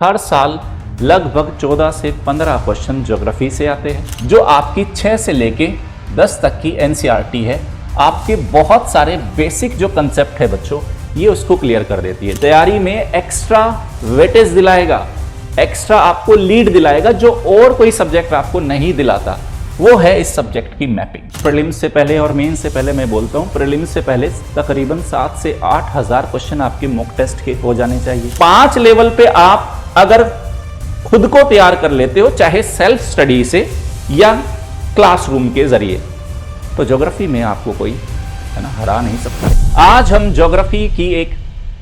हर साल लगभग 14 से 15 क्वेश्चन ज्योग्राफी से आते हैं, जो आपकी 6 से लेके 10 तक की एनसीईआरटी है। आपके बहुत सारे बेसिक जो कंसेप्ट है बच्चों, ये उसको क्लियर कर देती है। तैयारी में एक्स्ट्रा वेटेज दिलाएगा, एक्स्ट्रा आपको लीड दिलाएगा, जो और कोई सब्जेक्ट आपको नहीं दिलाता, वो है इस सब्जेक्ट की मैपिंग। प्रीलिम्स से पहले और मेन से पहले मैं बोलता हूँ, प्रीलिम्स से पहले तकरीबन 7 से 8 हजार क्वेश्चन आपके मॉक टेस्ट के हो जाने चाहिए। 5 लेवल पे आप अगर खुद को तैयार कर लेते हो, चाहे सेल्फ स्टडी से या क्लासरूम के जरिए, तो ज्योग्राफी में आपको कोई है ना हरा नहीं सकता। आज हम ज्योग्राफी की एक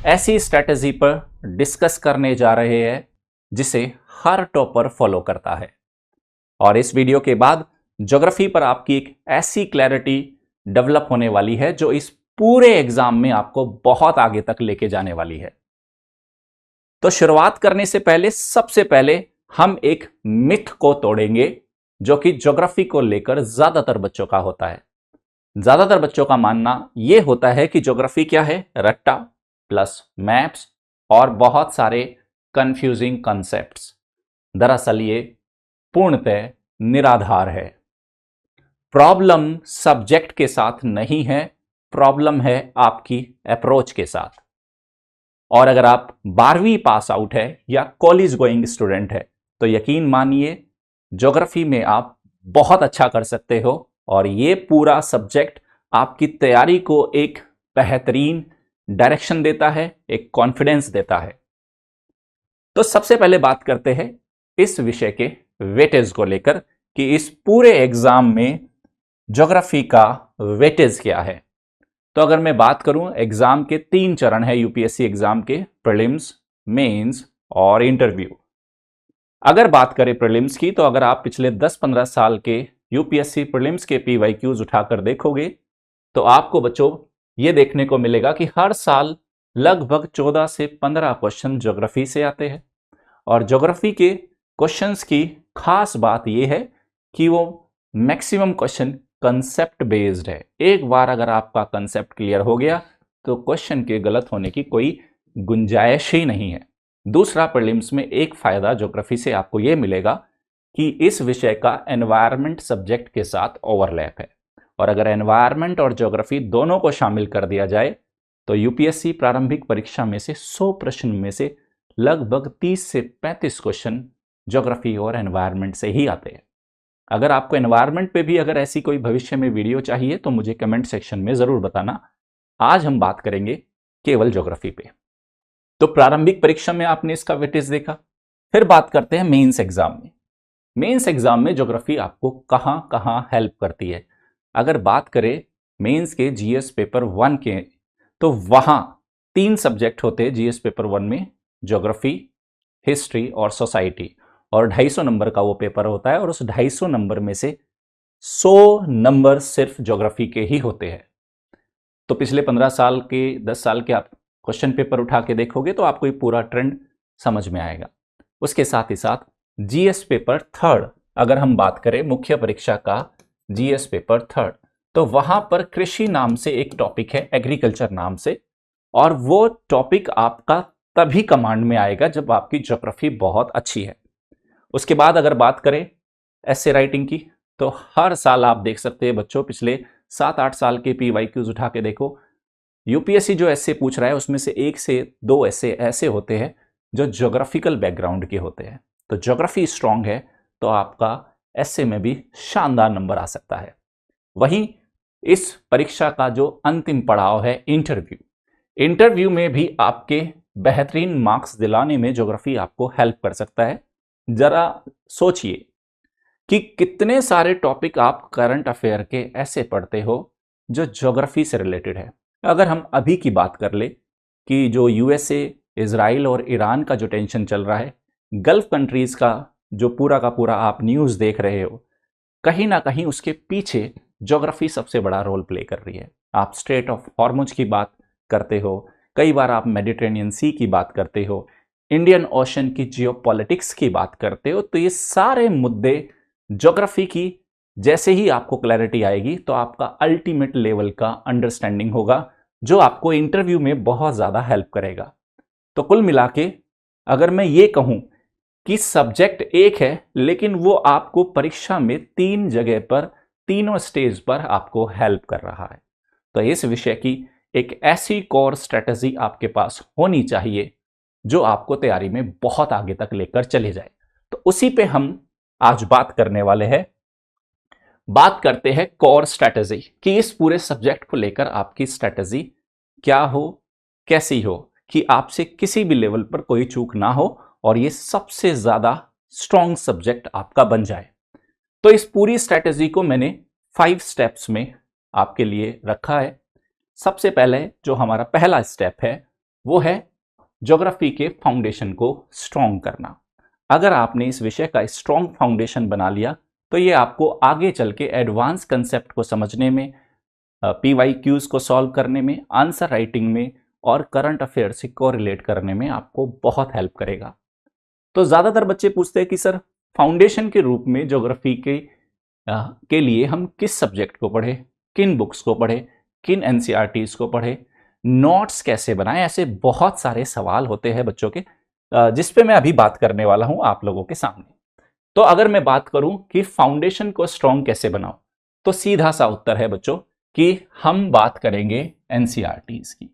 ऐसी स्ट्रेटेजी पर डिस्कस करने जा रहे हैं जिसे हर टॉपर फॉलो करता है, और इस वीडियो के बाद ज्योग्राफी पर आपकी एक ऐसी क्लैरिटी डेवलप होने वाली है जो इस पूरे एग्जाम में आपको बहुत आगे तक लेके जाने वाली है। तो शुरुआत करने से पहले सबसे पहले हम एक मिथ को तोड़ेंगे जो कि ज्योग्राफी को लेकर ज्यादातर बच्चों का होता है। ज्यादातर बच्चों का मानना यह होता है कि ज्योग्राफी क्या है, रट्टा प्लस मैप्स और बहुत सारे कंफ्यूजिंग कॉन्सेप्ट्स। दरअसल ये पूर्णतः निराधार है। प्रॉब्लम सब्जेक्ट के साथ नहीं है, प्रॉब्लम है आपकी अप्रोच के साथ। और अगर आप 12वीं पास आउट है या कॉलेज गोइंग स्टूडेंट है तो यकीन मानिए ज्योग्राफी में आप बहुत अच्छा कर सकते हो, और ये पूरा सब्जेक्ट आपकी तैयारी को एक बेहतरीन डायरेक्शन देता है, एक कॉन्फिडेंस देता है। तो सबसे पहले बात करते हैं इस विषय के वेटेज को लेकर कि इस पूरे एग्जाम में ज्योग्राफी का वेटेज क्या है। तो अगर मैं बात करूं, एग्जाम के 3 चरण है यूपीएससी एग्जाम के, प्रीलिम्स, मेंस और इंटरव्यू। अगर बात करें प्रीलिम्स की, तो अगर आप पिछले 10-15 साल के यूपीएससी प्रीलिम्स के पीवाईक्यूज उठाकर देखोगे तो आपको बच्चों ये देखने को मिलेगा कि हर साल लगभग 14 से 15 क्वेश्चन ज्योग्राफी से आते हैं। और ज्योग्राफी के क्वेश्चंस की खास बात यह है कि वो मैक्सिमम क्वेश्चन कंसेप्ट बेस्ड है। एक बार अगर आपका कंसेप्ट क्लियर हो गया तो क्वेश्चन के गलत होने की कोई गुंजाइश ही नहीं है। दूसरा, प्रीलिम्स में एक फायदा ज्योग्राफी से आपको यह मिलेगा कि इस विषय का एनवायरनमेंट सब्जेक्ट के साथ ओवरलैप है, और अगर एनवायरनमेंट और ज्योग्राफी दोनों को शामिल कर दिया जाए तो यूपीएससी प्रारंभिक परीक्षा में से 100 प्रश्न में से लगभग 30 से 35 क्वेश्चन ज्योग्राफी और एनवायरनमेंट से ही आते हैं। अगर आपको एनवायरनमेंट पे भी अगर ऐसी कोई भविष्य में वीडियो चाहिए तो मुझे कमेंट सेक्शन में जरूर बताना। आज हम बात करेंगे केवल ज्योग्राफी पे। तो प्रारंभिक परीक्षा में आपने इसका वेटेज देखा, फिर बात करते हैं मेंस एग्जाम में। मेंस एग्जाम में ज्योग्राफी आपको कहां कहां हेल्प करती है। अगर बात करें मेंस के जीएस पेपर 1 के, तो वहां 3 सब्जेक्ट होते हैं जीएस पेपर 1 में, ज्योग्राफी, हिस्ट्री और सोसाइटी, और 250 नंबर का वो पेपर होता है, और उस 250 नंबर में से 100 नंबर सिर्फ ज्योग्राफी के ही होते हैं। तो पिछले 15 साल के, 10 साल के आप क्वेश्चन पेपर उठा के देखोगे तो आपको ये पूरा ट्रेंड समझ में आएगा। उसके साथ ही साथ जीएस पेपर 3, अगर हम बात करें मुख्य परीक्षा का जीएस पेपर 3, तो वहां पर कृषि नाम से एक टॉपिक है, एग्रीकल्चर नाम से, और वो टॉपिक आपका तभी कमांड में आएगा जब आपकी ज्योग्राफी बहुत अच्छी है। उसके बाद अगर बात करें एसे राइटिंग की, तो हर साल आप देख सकते हैं बच्चों, पिछले 7-8 साल के पीवाईक्यूज उठा के देखो, यूपीएससी जो एसे पूछ रहा है उसमें से 1 से 2 एसे ऐसे होते हैं जो ज्योग्राफिकल बैकग्राउंड के होते हैं। तो ज्योग्राफी स्ट्रांग है तो आपका एसे में भी शानदार नंबर आ सकता है। वहीं इस परीक्षा का जो अंतिम पड़ाव है इंटरव्यू, इंटरव्यू में भी आपके बेहतरीन मार्क्स दिलाने में ज्योग्राफी आपको हेल्प कर सकता है। जरा सोचिए कि कितने सारे टॉपिक आप करंट अफेयर के ऐसे पढ़ते हो जो ज्योग्राफी से रिलेटेड है। अगर हम अभी की बात कर ले कि जो यूएसए, इजराइल और ईरान का जो टेंशन चल रहा है, गल्फ कंट्रीज का जो पूरा का पूरा आप न्यूज़ देख रहे हो, कहीं ना कहीं उसके पीछे ज्योग्राफी सबसे बड़ा रोल प्ले कर रही है। आप स्ट्रेट ऑफ हॉर्मुज की बात करते हो, कई बार आप मेडिटेरेनियन सी की बात करते हो, इंडियन ओशन की जियोपॉलिटिक्स की बात करते हो, तो ये सारे मुद्दे ज्योग्राफी की जैसे ही आपको क्लैरिटी आएगी तो आपका अल्टीमेट लेवल का अंडरस्टैंडिंग होगा जो आपको इंटरव्यू में बहुत ज़्यादा हेल्प करेगा। तो कुल मिला के अगर मैं ये कहूँ कि सब्जेक्ट एक है लेकिन वो आपको परीक्षा में 3 जगह पर, तीनों स्टेज पर आपको हेल्प कर रहा है। तो इस विषय की एक ऐसी कोर स्ट्रेटजी आपके पास होनी चाहिए जो आपको तैयारी में बहुत आगे तक लेकर चले जाए। तो उसी पे हम आज बात करने वाले हैं। बात करते हैं कोर स्ट्रेटजी कि इस पूरे सब्जेक्ट को लेकर आपकी स्ट्रेटजी क्या हो, कैसी हो, कि आपसे किसी भी लेवल पर कोई चूक ना हो और ये सबसे ज्यादा स्ट्रॉन्ग सब्जेक्ट आपका बन जाए। तो इस पूरी स्ट्रेटजी को मैंने 5 स्टेप्स में आपके लिए रखा है। सबसे पहले जो हमारा पहला स्टेप है वो है ज्योग्राफी के फाउंडेशन को स्ट्रॉन्ग करना। अगर आपने इस विषय का स्ट्रॉन्ग फाउंडेशन बना लिया तो ये आपको आगे चल के एडवांस कंसेप्ट को समझने में, PYQs को सॉल्व करने में, आंसर राइटिंग में और करंट अफेयर से कोरिलेट करने में आपको बहुत हेल्प करेगा। तो ज्यादातर बच्चे पूछते हैं कि सर फाउंडेशन के रूप में ज्योग्राफी के लिए हम किस सब्जेक्ट को पढ़े, किन बुक्स को पढ़े, किन NCERTs को पढ़े, नोट्स कैसे बनाएं। ऐसे बहुत सारे सवाल होते हैं बच्चों के, जिस पे मैं अभी बात करने वाला हूं आप लोगों के सामने। तो अगर मैं बात करूं कि फाउंडेशन को स्ट्रॉन्ग कैसे बनाओ, तो सीधा सा उत्तर है बच्चों कि हम बात करेंगे NCERTs की।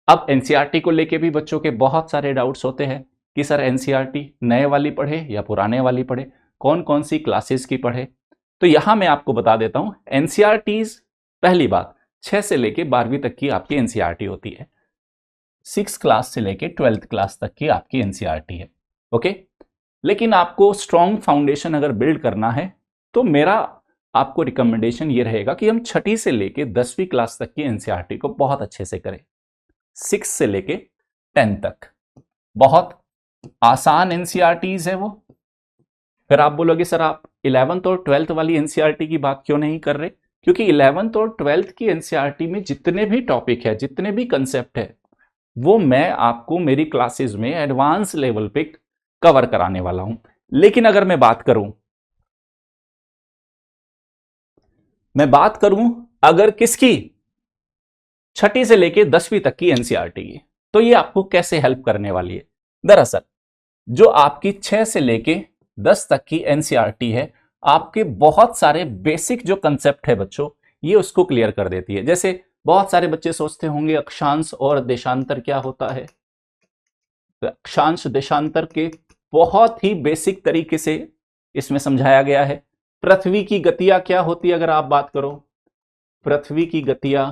अब NCERT को लेके भी बच्चों के बहुत सारे डाउट्स होते हैं कि सर NCERT नए वाली पढ़े या पुराने वाली पढ़े, कौन कौन सी क्लासेस की पढ़े। तो यहां मैं आपको बता देता हूं, NCERTs पहली बात 6 से लेके 12वीं तक की आपकी NCERT होती है, 6 क्लास से लेके 12th क्लास तक की आपकी NCERT है। ओके, लेकिन आपको स्ट्रॉन्ग फाउंडेशन अगर बिल्ड करना है तो मेरा आपको रिकमेंडेशन ये रहेगा कि हम 6ठी से लेके 10वीं क्लास तक की NCERT को बहुत अच्छे से करें। 6 से लेके 10 तक बहुत आसान NCERTs है वो। फिर आप बोलोगे सर आप 11th और 12th वाली NCERT की बात क्यों नहीं कर रहे, क्योंकि 11th और 12th की NCERT में जितने भी टॉपिक है, जितने भी कंसेप्ट है, वो मैं आपको मेरी क्लासेस में एडवांस लेवल पे कवर कराने वाला हूं। लेकिन अगर मैं बात करूं अगर किसकी 6ठी से लेके 10वीं तक की NCERT की, तो ये आपको कैसे हेल्प करने वाली है। दरअसल जो आपकी 6 से लेके 10 तक की NCERT है, आपके बहुत सारे बेसिक जो कंसेप्ट है बच्चों, ये उसको क्लियर कर देती है। जैसे बहुत सारे बच्चे सोचते होंगे अक्षांश और देशांतर क्या होता है। तो अक्षांश देशांतर के बहुत ही बेसिक तरीके से इसमें समझाया गया है। पृथ्वी की गतियां क्या होती है, अगर आप बात करो पृथ्वी की गतियां,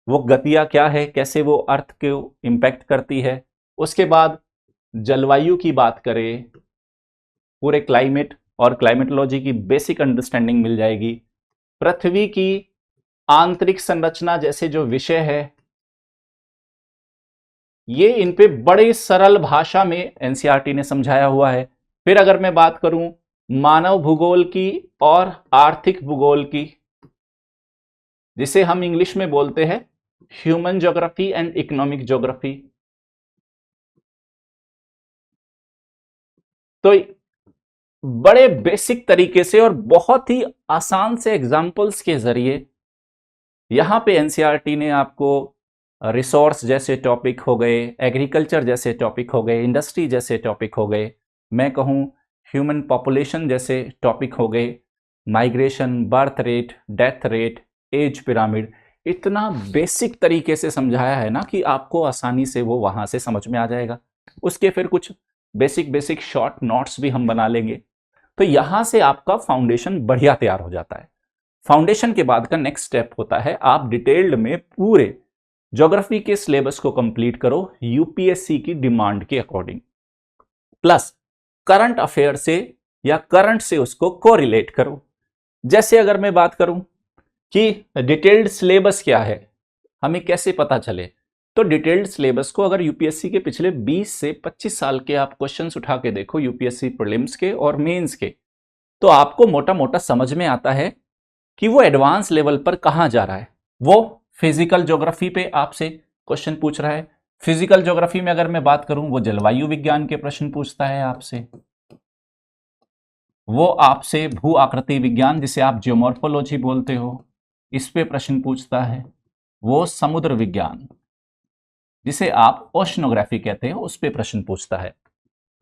वो गतियां क्या है, कैसे वो अर्थ को इंपैक्ट करती है। उसके बाद जलवायु की बात करें, पूरे क्लाइमेट और क्लाइमेटोलॉजी की बेसिक अंडरस्टैंडिंग मिल जाएगी। पृथ्वी की आंतरिक संरचना जैसे जो विषय है, ये इन पे बड़े सरल भाषा में NCERT ने समझाया हुआ है। फिर अगर मैं बात करूं मानव भूगोल की और आर्थिक भूगोल की, जिसे हम इंग्लिश में बोलते हैं human geography and economic geography, तो बड़े बेसिक तरीके से और बहुत ही आसान से एग्जाम्पल्स के जरिए यहां पे NCERT ने आपको रिसोर्स जैसे टॉपिक हो गए, एग्रीकल्चर जैसे टॉपिक हो गए, इंडस्ट्री जैसे टॉपिक हो गए, मैं कहूं ह्यूमन पॉपुलेशन जैसे टॉपिक हो गए, migration, birth rate, death rate, age pyramid, इतना बेसिक तरीके से समझाया है ना कि आपको आसानी से वो वहां से समझ में आ जाएगा। उसके फिर कुछ बेसिक शॉर्ट नोट्स भी हम बना लेंगे। तो यहां से आपका फाउंडेशन बढ़िया तैयार हो जाता है। फाउंडेशन के बाद का नेक्स्ट स्टेप होता है आप डिटेल्ड में पूरे ज्योग्राफी के सिलेबस को कंप्लीट करो UPSC की डिमांड के अकॉर्डिंग, प्लस करंट अफेयर से या करंट से उसको कोरिलेट करो। जैसे अगर मैं बात करूं कि डिटेल्ड सिलेबस क्या है, हमें कैसे पता चले, तो डिटेल्ड सिलेबस को अगर UPSC के पिछले 20 से 25 साल के आप क्वेश्चंस उठा के देखो, UPSC प्रीलिम्स के और मेंस के, तो आपको मोटा मोटा समझ में आता है कि वो एडवांस लेवल पर कहां जा रहा है। वो फिजिकल ज्योग्राफी पे आपसे क्वेश्चन पूछ रहा है। फिजिकल ज्योग्राफी में अगर मैं बात करूं, वो जलवायु विज्ञान के प्रश्न पूछता है आपसे। वो आपसे भू आकृति विज्ञान, जिसे आप जियोमॉर्फोलॉजी बोलते हो, इस पे प्रश्न पूछता है। वो समुद्र विज्ञान, जिसे आप ओशनोग्राफी कहते हैं, उस पे प्रश्न पूछता है।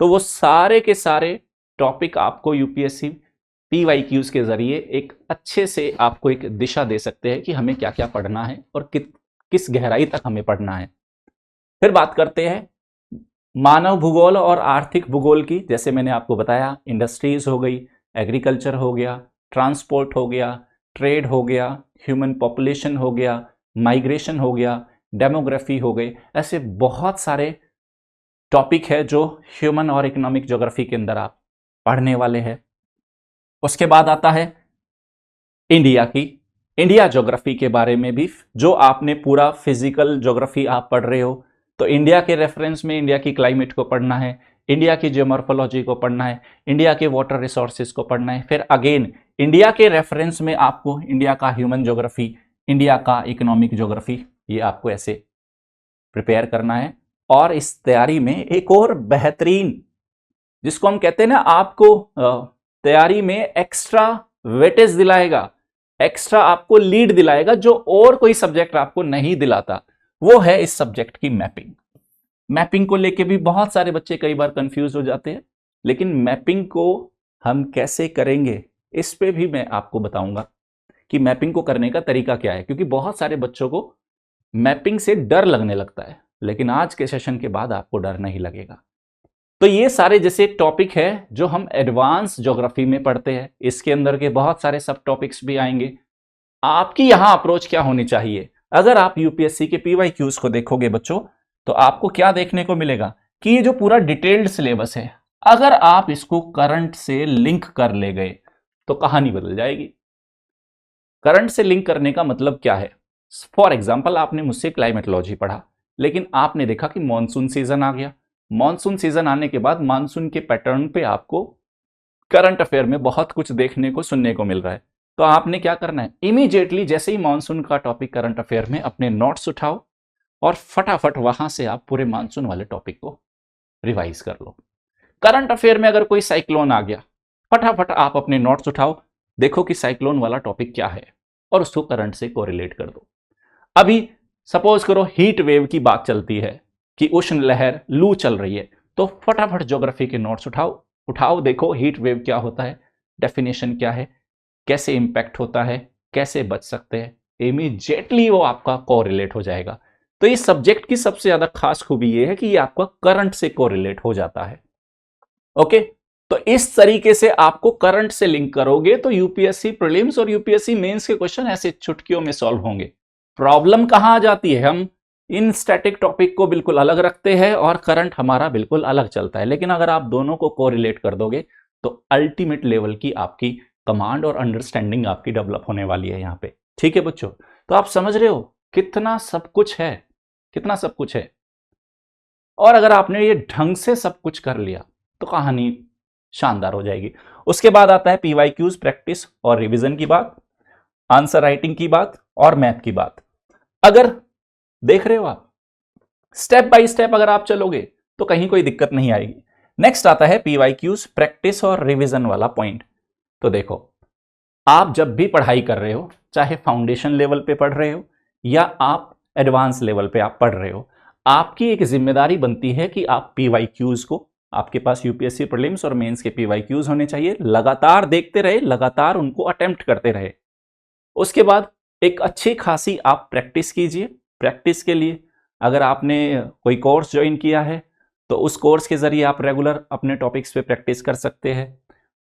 तो वो सारे के सारे टॉपिक आपको यूपीएससी पीवाईक्यूज के जरिए एक अच्छे से आपको एक दिशा दे सकते हैं कि हमें क्या क्या पढ़ना है और किस गहराई तक हमें पढ़ना है। फिर बात करते हैं मानव भूगोल और आर्थिक भूगोल की। जैसे मैंने आपको बताया, इंडस्ट्रीज हो गई, एग्रीकल्चर हो गया, ट्रांसपोर्ट हो गया, ट्रेड हो गया, ह्यूमन पॉपुलेशन हो गया, माइग्रेशन हो गया, डेमोग्राफी हो गई। ऐसे बहुत सारे टॉपिक है जो ह्यूमन और इकोनॉमिक ज्योग्राफी के अंदर आप पढ़ने वाले हैं। उसके बाद आता है इंडिया की, इंडिया ज्योग्राफी के बारे में भी। जो आपने पूरा फिजिकल ज्योग्राफी आप पढ़ रहे हो, तो इंडिया के रेफरेंस में इंडिया की क्लाइमेट को पढ़ना है, इंडिया की जियोमॉर्फोलॉजी को पढ़ना है, इंडिया के वाटर रिसोर्सेज को पढ़ना है। फिर अगेन इंडिया के रेफरेंस में आपको इंडिया का ह्यूमन ज्योग्राफी, इंडिया का इकोनॉमिक ज्योग्राफी, ये आपको ऐसे प्रिपेयर करना है। और इस तैयारी में एक और बेहतरीन, जिसको हम कहते हैं ना, आपको तैयारी में एक्स्ट्रा वेटेज दिलाएगा, एक्स्ट्रा आपको लीड दिलाएगा, जो और कोई सब्जेक्ट आपको नहीं दिलाता, वो है इस सब्जेक्ट की मैपिंग। मैपिंग को लेके भी बहुत सारे बच्चे कई बार कंफ्यूज हो जाते हैं, लेकिन मैपिंग को हम कैसे करेंगे इस पे भी मैं आपको बताऊंगा कि मैपिंग को करने का तरीका क्या है। क्योंकि बहुत सारे बच्चों को मैपिंग से डर लगने लगता है, लेकिन आज के सेशन के बाद आपको डर नहीं लगेगा। तो ये सारे जैसे टॉपिक है जो हम एडवांस ज्योग्राफी में पढ़ते हैं, इसके अंदर के बहुत सारे सब टॉपिक्स भी आएंगे। आपकी यहां अप्रोच क्या होनी चाहिए? अगर आप यूपीएससी के पीवाईक्यूज को देखोगे बच्चों, तो आपको क्या देखने को मिलेगा कि ये जो पूरा डिटेल्ड सिलेबस है, अगर आप इसको करंट से लिंक कर ले गए तो कहानी बदल जाएगी। करंट से लिंक करने का मतलब क्या है? फॉर एग्जाम्पल, आपने मुझसे क्लाइमेटोलॉजी पढ़ा, लेकिन आपने देखा कि मॉनसून सीजन आ गया। मॉनसून सीजन आने के बाद मानसून के पैटर्न पे आपको करंट अफेयर में बहुत कुछ देखने को, सुनने को मिल रहा है। तो आपने क्या करना है, इमीडिएटली जैसे ही मानसून का टॉपिक करंट अफेयर में अपने नोट्स उठाओ और फटाफट वहां से आप पूरे मानसून वाले टॉपिक को रिवाइज कर लो। करंट अफेयर में अगर कोई साइक्लोन आ गया, फटाफट आप अपने नोट्स उठाओ, देखो कि साइक्लोन वाला टॉपिक क्या है और उसको करंट से कोरिलेट कर दो। अभी सपोज करो हीट वेव की बात चलती है कि उष्ण लहर, लू चल रही है, तो फटाफट ज्योग्राफी के नोट्स उठाओ, देखो हीट वेव क्या होता है, डेफिनेशन क्या है, कैसे इंपैक्ट होता है, कैसे बच सकते हैं। इमीडिएटली वो आपका कोरिलेट हो जाएगा। तो इस सब्जेक्ट की सबसे ज्यादा खास खूबी ये है कि ये आपका करंट से कोरिलेट हो जाता है। ओके, तो इस तरीके से आपको करंट से लिंक करोगे तो यूपीएससी प्रीलिम्स और यूपीएससी मेंस के क्वेश्चन ऐसे चुटकियों में सॉल्व होंगे। प्रॉब्लम कहां आ जाती है, हम इन स्टैटिक टॉपिक को बिल्कुल अलग रखते हैं और करंट हमारा बिल्कुल अलग चलता है। लेकिन अगर आप दोनों को कोरिलेट कर दोगे तो अल्टीमेट लेवल की आपकी कमांड और अंडरस्टैंडिंग आपकी डेवलप होने वाली है यहां पे। ठीक है बच्चों, तो आप समझ रहे हो कितना सब कुछ है, कितना सब कुछ है। और अगर आपने ये ढंग से सब कुछ कर लिया तो कहानी शानदार हो जाएगी। उसके बाद आता है पीवाईक्यूज प्रैक्टिस और रिवीजन की बात, आंसर राइटिंग की बात और मैथ की बात। अगर देख रहे हो आप, स्टेप बाय स्टेप अगर आप चलोगे तो कहीं कोई दिक्कत नहीं आएगी। नेक्स्ट आता है पीवाईक्यूज प्रैक्टिस और रिवीजन वाला पॉइंट। तो देखो, आप जब भी पढ़ाई कर रहे हो, चाहे फाउंडेशन लेवल पे पढ़ रहे हो या आप एडवांस लेवल पे आप पढ़ रहे हो, आपकी एक जिम्मेदारी बनती है कि आप पीवाईक्यूज को, आपके पास यूपीएससी प्रीलिम्स और मेंस के पीवाईक्यूज होने चाहिए, लगातार देखते रहे, लगातार उनको अटेम्प्ट करते रहे। उसके बाद एक अच्छी खासी आप प्रैक्टिस कीजिए। प्रैक्टिस के लिए अगर आपने कोई कोर्स ज्वाइन किया है तो उस कोर्स के जरिए आप रेगुलर अपने टॉपिक्स पे प्रैक्टिस कर सकते हैं।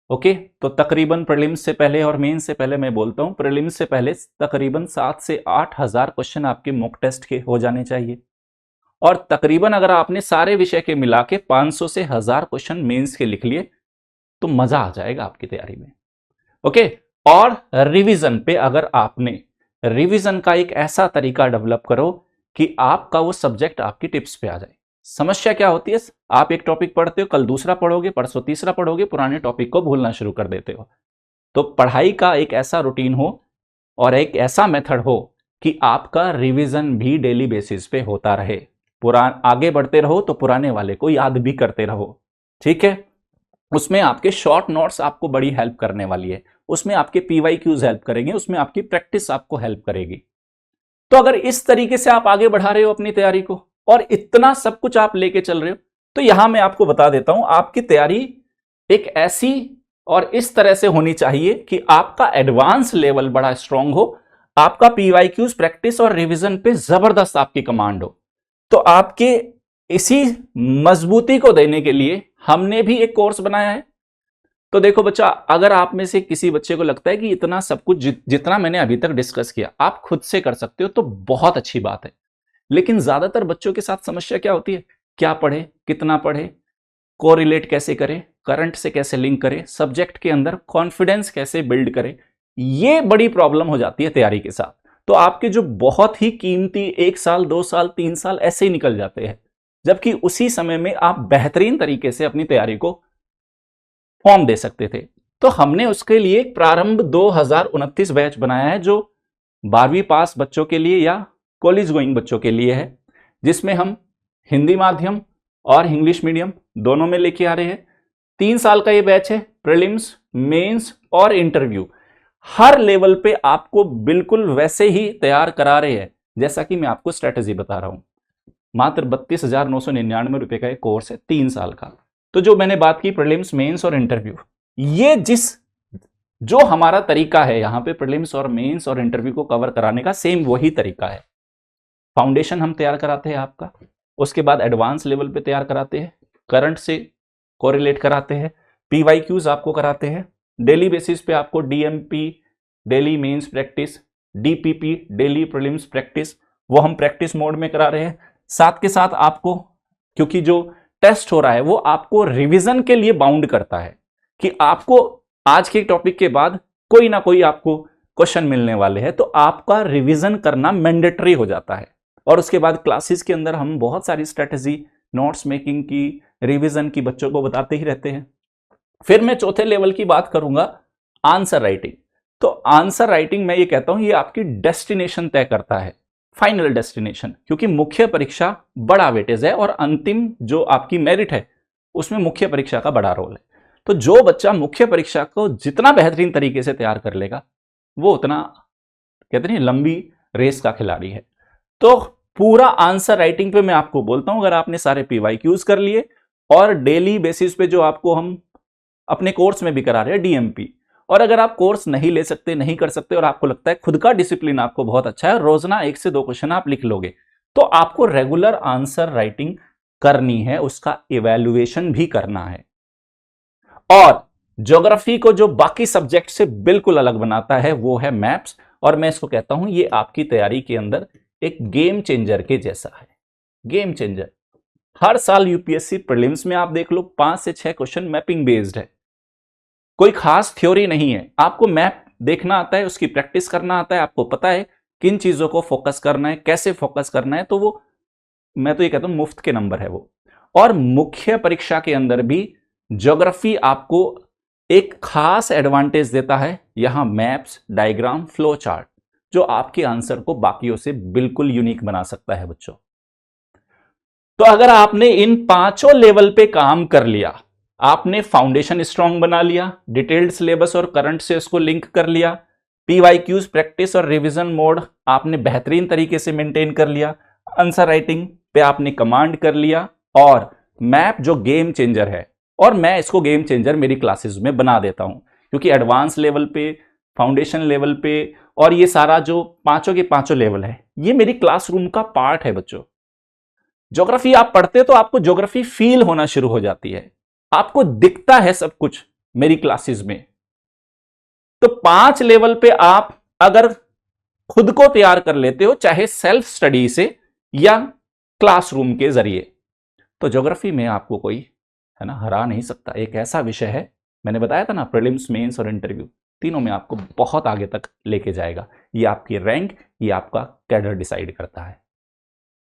ओके, तो तकरीबन प्रीलिम्स से पहले और मेंस से पहले मैं बोलता हूं, प्रीलिम्स से पहले तकरीबन 7 से 8 हजार क्वेश्चन आपके मॉक टेस्ट के हो जाने चाहिए। और तकरीबन अगर आपने सारे विषय के मिला के 500 से 1000 क्वेश्चन मेंस के लिख लिए तो मजा आ जाएगा आपकी तैयारी में। ओके, और रिवीजन पे अगर आपने रिवीजन का एक ऐसा तरीका डेवलप करो कि आपका वो सब्जेक्ट आपकी टिप्स पे आ जाए। समस्या क्या होती है, आप एक टॉपिक पढ़ते हो, कल दूसरा पढ़ोगे, परसों तीसरा पढ़ोगे, पुराने टॉपिक को भूलना शुरू कर देते हो। तो पढ़ाई का एक ऐसा रूटीन हो और एक ऐसा मेथड हो कि आपका रिवीजन भी डेली बेसिस पे होता रहे। आगे बढ़ते रहो तो पुराने वाले को याद भी करते रहो। ठीक है, उसमें आपके शॉर्ट नोट्स आपको बड़ी हेल्प करने वाली है, उसमें आपके पीवाईक्यूज हेल्प करेंगे, उसमें आपकी प्रैक्टिस आपको हेल्प करेगी। तो अगर इस तरीके से आप आगे बढ़ा रहे हो अपनी तैयारी को और इतना सब कुछ आप लेके चल रहे हो। तो यहां मैं आपको बता देता हूं, आपकी तैयारी एक ऐसी और इस तरह से होनी चाहिए कि आपका एडवांस लेवल बड़ा स्ट्रांग हो, आपका पीवाईक्यूज प्रैक्टिस और रिवीजन पे जबरदस्त आपकी कमांड हो। तो आपके इसी मजबूती को देने के लिए हमने भी एक कोर्स बनाया है। तो देखो बच्चा, अगर आप में से किसी बच्चे को लगता है कि इतना सब कुछ जितना मैंने अभी तक डिस्कस किया आप खुद से कर सकते हो, तो बहुत अच्छी बात है। लेकिन ज्यादातर बच्चों के साथ समस्या क्या होती है, क्या पढ़े, कितना पढ़े, कोरिलेट कैसे करें, करंट से कैसे लिंक करें, सब्जेक्ट के अंदर कॉन्फिडेंस कैसे बिल्ड करें, ये बड़ी प्रॉब्लम हो जाती है तैयारी के साथ। तो आपके जो बहुत ही कीमती 1 साल 2 साल 3 साल ऐसे ही निकल जाते हैं, जबकि उसी समय में आप बेहतरीन तरीके से अपनी तैयारी को फॉर्म दे सकते थे। तो हमने उसके लिए एक प्रारंभ 2029 बैच बनाया है, जो 12वीं पास बच्चों के लिए या कॉलेज गोइंग बच्चों के लिए है, जिसमें हम हिंदी माध्यम और इंग्लिश मीडियम दोनों में लेके आ रहे हैं। 3 साल का ये बैच है, प्रीलिम्स, मेंस और इंटरव्यू हर लेवल पे आपको बिल्कुल वैसे ही तैयार करा रहे हैं जैसा कि मैं आपको स्ट्रेटेजी बता रहा हूं। मात्र 32,999 रुपए का एक कोर्स है 3 साल का। तो जो मैंने बात की प्रीलिम्स, मेंस और इंटरव्यू, ये जो हमारा तरीका है यहां पे प्रीलिम्स और मेंस और इंटरव्यू को कवर कराने का, सेम वही तरीका है। फाउंडेशन हम तैयार कराते हैं आपका, उसके बाद एडवांस लेवल पे तैयार कराते हैं, करंट से कोरिलेट कराते हैं, पीवाईक्यूज आपको कराते हैं, डेली बेसिस पे आपको DMP daily mains practice, DPP daily prelims practice, वो हम प्रैक्टिस मोड में करा रहे हैं। साथ के साथ आपको, क्योंकि जो टेस्ट हो रहा है वो आपको रिवीजन के लिए बाउंड करता है कि आपको आज के टॉपिक के बाद कोई ना कोई आपको क्वेश्चन मिलने वाले हैं, तो आपका रिवीजन करना मैंडेटरी हो जाता है। और उसके बाद क्लासेस के अंदर हम बहुत सारी स्ट्रेटेजी, नोट्स मेकिंग की, रिवीजन की बच्चों को बताते ही रहते हैं। फिर मैं चौथे लेवल की बात करूंगा, आंसर राइटिंग। तो आंसर राइटिंग मैं ये कहता हूं ये आपकी डेस्टिनेशन तय करता है, फाइनल डेस्टिनेशन, क्योंकि मुख्य परीक्षा बड़ा वेटेज है और अंतिम जो आपकी मेरिट है उसमें मुख्य परीक्षा का बड़ा रोल है। तो जो बच्चा मुख्य परीक्षा को जितना बेहतरीन तरीके से तैयार कर लेगा वो उतना, कहते हैं, लंबी रेस का खिलाड़ी है। तो पूरा आंसर राइटिंग पे मैं आपको बोलता हूं, अगर आपने सारे पीवाईक्यूज कर लिए और डेली बेसिस पे जो आपको हम अपने कोर्स में भी करा रहे हैं डीएमपी, और अगर आप कोर्स नहीं ले सकते, नहीं कर सकते और आपको लगता है खुद का डिसिप्लिन आपको बहुत अच्छा है, रोजाना 1 से 2 क्वेश्चन आप लिख लोगे, तो आपको रेगुलर आंसर राइटिंग करनी है, उसका इवैल्यूएशन भी करना है। और ज्योग्राफी को जो बाकी सब्जेक्ट से बिल्कुल अलग बनाता है वो है मैप्स, और मैं इसको कहता हूं ये आपकी तैयारी के अंदर एक गेम चेंजर के जैसा है। गेम चेंजर, हर साल यूपीएससी प्रीलिम्स में आप देख लो 5 से 6 क्वेश्चन मैपिंग बेस्ड है, कोई खास थ्योरी नहीं है। आपको मैप देखना आता है, उसकी प्रैक्टिस करना आता है, आपको पता है किन चीजों को फोकस करना है, कैसे फोकस करना है, तो वो, मैं तो ये कहता हूं मुफ्त के नंबर है वो। और मुख्य परीक्षा के अंदर भी ज्योग्राफी आपको एक खास एडवांटेज देता है, यहां मैप्स, डायग्राम, फ्लो चार्ट, जो आपके आंसर को बाकियों से बिल्कुल यूनिक बना सकता है बच्चों। तो अगर आपने इन 5 लेवल पे काम कर लिया, आपने फाउंडेशन स्ट्रांग बना लिया, डिटेल्ड सिलेबस और करंट से उसको लिंक कर लिया, पीवाईक्यूज प्रैक्टिस और रिवीजन मोड आपने बेहतरीन तरीके से मेंटेन कर लिया, आंसर राइटिंग पे आपने कमांड कर लिया, और मैप जो गेम चेंजर है, और मैं इसको गेम चेंजर मेरी क्लासेस में बना देता हूं, क्योंकि एडवांस लेवल पे, फाउंडेशन लेवल पे, और ये सारा जो 5 के 5 लेवल है ये मेरी क्लासरूम का पार्ट है बच्चों। ज्योग्राफी आप पढ़ते तो आपको ज्योग्राफी फील होना शुरू हो जाती है, आपको दिखता है सब कुछ मेरी क्लासेस में। तो 5 लेवल पे आप अगर खुद को तैयार कर लेते हो, चाहे सेल्फ स्टडी से या क्लासरूम के जरिए, तो ज्योग्राफी में आपको कोई, है ना, हरा नहीं सकता। एक ऐसा विषय है, मैंने बताया था ना, प्रीलिम्स, मेंस और इंटरव्यू तीनों में आपको बहुत आगे तक लेके जाएगा। ये आपकी रैंक, ये आपका कैडर डिसाइड करता है।